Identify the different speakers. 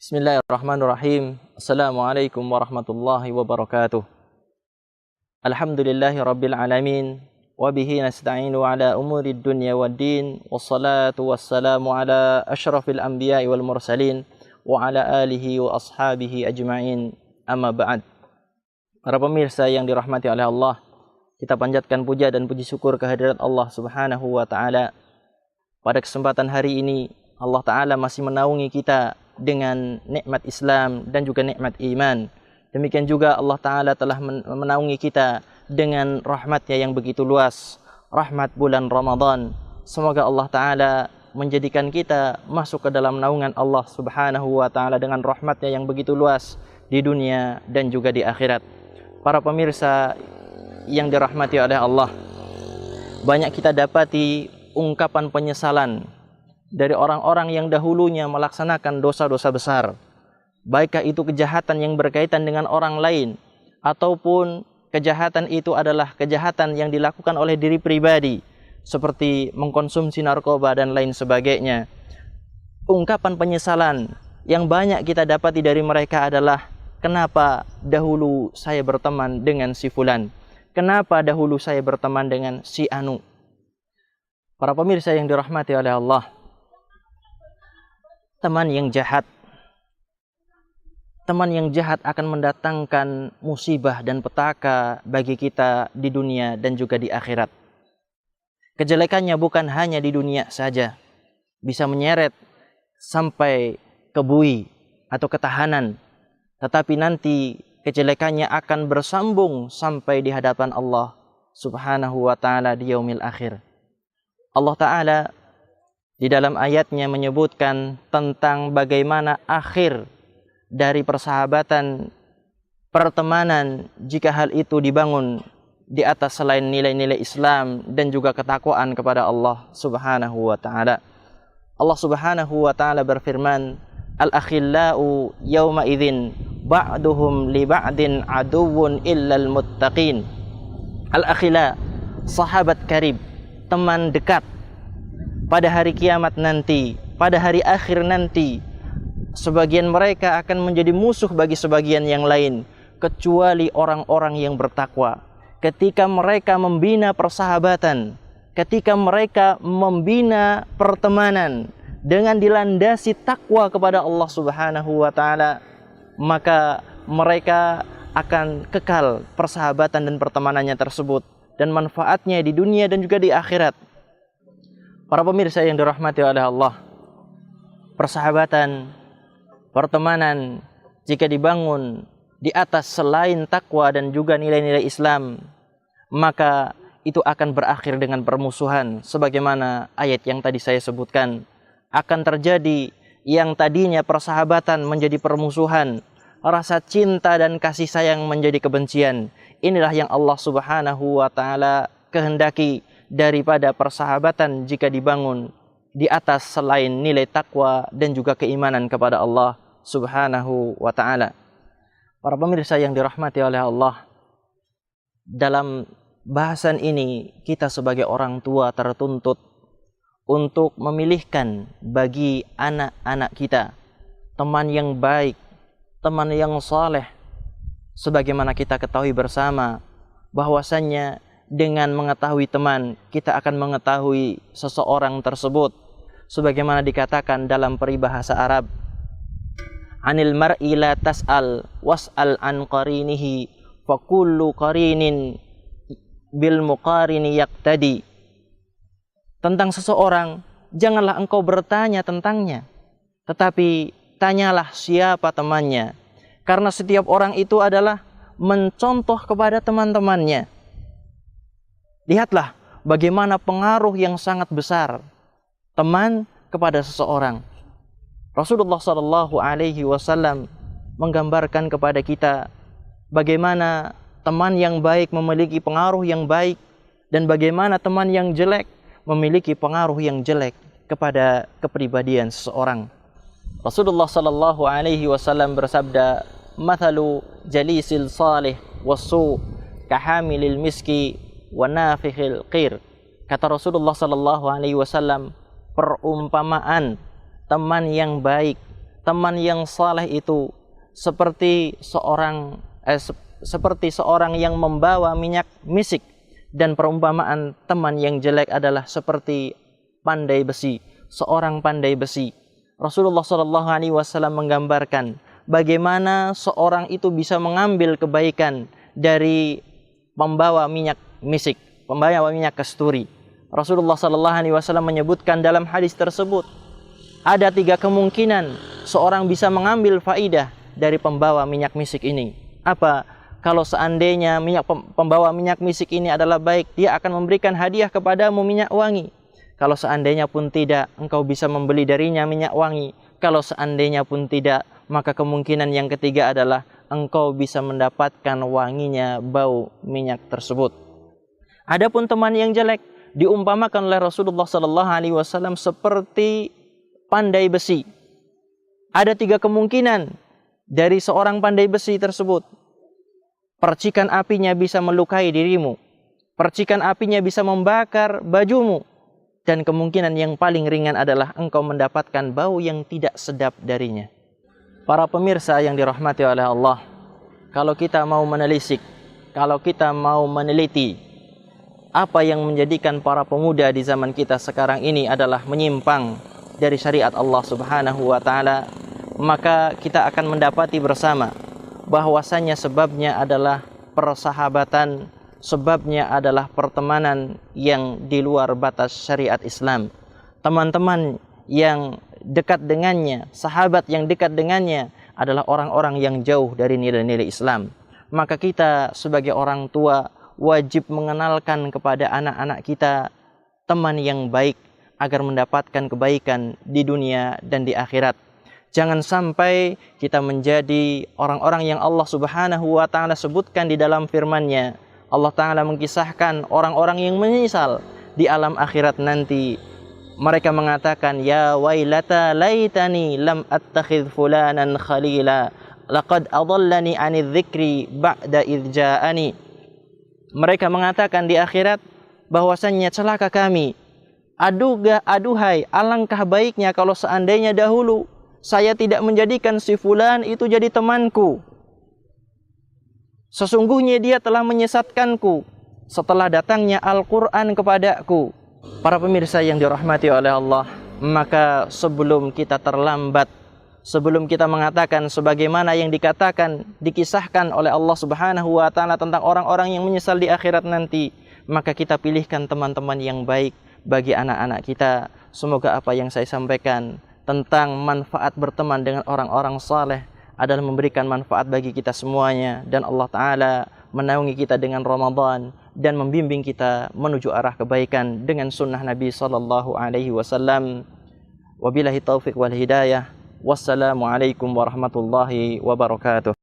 Speaker 1: Bismillahirrahmanirrahim. Assalamualaikum warahmatullahi wabarakatuh. Alhamdulillahi rabbil alamin. Wabihi nasta'inu ala umurid dunya waddin. Wassalatu wassalamu ala ashrafil anbiya'i wal mursalin. Wa ala alihi wa ashabihi ajma'in. Amma ba'd. Para pemirsa yang dirahmati oleh Allah, kita panjatkan puja dan puji syukur kehadirat Allah subhanahu wa ta'ala. Pada kesempatan hari ini, Allah ta'ala masih menaungi kita dengan nikmat Islam dan juga nikmat iman. Demikian juga Allah Ta'ala telah menaungi kita dengan rahmatnya yang begitu luas, rahmat bulan Ramadan. Semoga Allah Ta'ala menjadikan kita masuk ke dalam naungan Allah Subhanahu wa Ta'ala dengan rahmatnya yang begitu luas di dunia dan juga di akhirat. Para pemirsa yang dirahmati oleh Allah, banyak kita dapati ungkapan penyesalan dari orang-orang yang dahulunya melaksanakan dosa-dosa besar, baikkah itu kejahatan yang berkaitan dengan orang lain, ataupun kejahatan itu adalah kejahatan yang dilakukan oleh diri pribadi, seperti mengkonsumsi narkoba dan lain sebagainya. Ungkapan penyesalan yang banyak kita dapati dari mereka adalah, kenapa dahulu saya berteman dengan si fulan? Kenapa dahulu saya berteman dengan si anu? Para pemirsa yang dirahmati oleh Allah, teman yang jahat akan mendatangkan musibah dan petaka bagi kita di dunia dan juga di akhirat. Kejelekannya bukan hanya di dunia saja, bisa menyeret sampai ke bui atau ketahanan, tetapi nanti kejelekannya akan bersambung sampai di hadapan Allah Subhanahu wa Ta'ala di yaumil akhir. Allah Ta'ala di dalam ayatnya menyebutkan tentang bagaimana akhir dari persahabatan, pertemanan, jika hal itu dibangun di atas selain nilai-nilai Islam dan juga ketakwaan kepada Allah Subhanahu wa Ta'ala. Allah Subhanahu wa Ta'ala berfirman, Al-akhillau yawma idzin ba'duhum li ba'din aduwwun illal muttaqin. Al-akhila, sahabat karib, teman dekat. Pada hari kiamat nanti, pada hari akhir nanti, sebagian mereka akan menjadi musuh bagi sebagian yang lain, kecuali orang-orang yang bertakwa. Ketika mereka membina persahabatan, ketika mereka membina pertemanan dengan dilandasi takwa kepada Allah Subhanahu wa Ta'ala, maka mereka akan kekal persahabatan dan pertemanannya tersebut, dan manfaatnya di dunia dan juga di akhirat. Para pemirsa yang dirahmati oleh Allah, persahabatan, pertemanan jika dibangun di atas selain takwa dan juga nilai-nilai Islam, maka itu akan berakhir dengan permusuhan. Sebagaimana ayat yang tadi saya sebutkan, akan terjadi yang tadinya persahabatan menjadi permusuhan, rasa cinta dan kasih sayang menjadi kebencian. Inilah yang Allah Subhanahu wa Ta'ala kehendaki daripada persahabatan jika dibangun di atas selain nilai takwa dan juga keimanan kepada Allah Subhanahu wa Ta'ala. Para pemirsa yang dirahmati oleh Allah, dalam bahasan ini kita sebagai orang tua tertuntut untuk memilihkan bagi anak-anak kita teman yang baik, teman yang saleh. Sebagaimana kita ketahui bersama bahwasannya dengan mengetahui teman, kita akan mengetahui seseorang tersebut. Sebagaimana dikatakan dalam peribahasa Arab, Anil mar'i la tas'al was'al an qarinihi fa kullu qarinin bil muqarini yaqtadi. Tentang seseorang, janganlah engkau bertanya tentangnya, tetapi tanyalah siapa temannya. Karena setiap orang itu adalah mencontoh kepada teman-temannya. Lihatlah bagaimana pengaruh yang sangat besar teman kepada seseorang. Rasulullah Shallallahu Alaihi Wasallam menggambarkan kepada kita bagaimana teman yang baik memiliki pengaruh yang baik, dan bagaimana teman yang jelek memiliki pengaruh yang jelek kepada kepribadian seseorang. Rasulullah Shallallahu Alaihi Wasallam bersabda, "Mathalu jalisil salih wasu kahamilil miski wa nafikhil qir." Kata Rasulullah sallallahu alaihi wasallam, perumpamaan teman yang baik, teman yang saleh itu seperti seorang yang membawa minyak misik, dan perumpamaan teman yang jelek adalah seperti pandai besi, seorang pandai besi. Rasulullah Shallallahu Alaihi Wasallam menggambarkan bagaimana seorang itu bisa mengambil kebaikan dari pembawa minyak misik, pembawa minyak kasturi. Rasulullah Shallallahu Alaihi Wasallam menyebutkan dalam hadis tersebut, ada 3 kemungkinan seorang bisa mengambil faidah dari pembawa minyak misik ini. Apa? Kalau seandainya pembawa minyak misik ini adalah baik, dia akan memberikan hadiah kepadamu minyak wangi. Kalau seandainya pun tidak, engkau bisa membeli darinya minyak wangi. Kalau seandainya pun tidak, maka kemungkinan yang ketiga adalah engkau bisa mendapatkan wanginya bau minyak tersebut. Adapun teman yang jelek diumpamakan oleh Rasulullah Sallallahu Alaihi Wasallam seperti pandai besi. Ada 3 kemungkinan dari seorang pandai besi tersebut. Percikan apinya bisa melukai dirimu, percikan apinya bisa membakar bajumu, dan kemungkinan yang paling ringan adalah engkau mendapatkan bau yang tidak sedap darinya. Para pemirsa yang dirahmati oleh Allah, kalau kita mau menelisik, kalau kita mau meneliti apa yang menjadikan para pemuda di zaman kita sekarang ini adalah menyimpang dari syariat Allah Subhanahu wa taala, maka kita akan mendapati bersama bahwasanya sebabnya adalah persahabatan, sebabnya adalah pertemanan yang di luar batas syariat Islam. Teman-teman yang dekat dengannya, sahabat yang dekat dengannya adalah orang-orang yang jauh dari nilai-nilai Islam. Maka kita sebagai orang tua wajib mengenalkan kepada anak-anak kita teman yang baik agar mendapatkan kebaikan di dunia dan di akhirat. Jangan sampai kita menjadi orang-orang yang Allah Subhanahu wa taala sebutkan di dalam firman-Nya. Allah taala mengisahkan orang-orang yang menyesal di alam akhirat nanti. Mereka mengatakan, ya wailata laitani lam attakhidh fulanan khalila laqad adallani 'anidz dzikri ba'da idz ja'ani. Mereka mengatakan di akhirat bahwasannya celaka kami. Aduhai, alangkah baiknya kalau seandainya dahulu saya tidak menjadikan si fulan itu jadi temanku. Sesungguhnya dia telah menyesatkanku setelah datangnya Al-Quran kepadaku. Para pemirsa yang dirahmati oleh Allah, maka sebelum kita terlambat, sebelum kita mengatakan sebagaimana yang dikisahkan oleh Allah Subhanahu wa taala tentang orang-orang yang menyesal di akhirat nanti, maka kita pilihkan teman-teman yang baik bagi anak-anak kita. Semoga apa yang saya sampaikan tentang manfaat berteman dengan orang-orang saleh adalah memberikan manfaat bagi kita semuanya, dan Allah Ta'ala menaungi kita dengan Ramadan dan membimbing kita menuju arah kebaikan dengan sunnah Nabi Sallallahu Alaihi Wasallam. Wabillahi taufiq wal hidayah. Wassalamualaikum warahmatullahi wabarakatuh.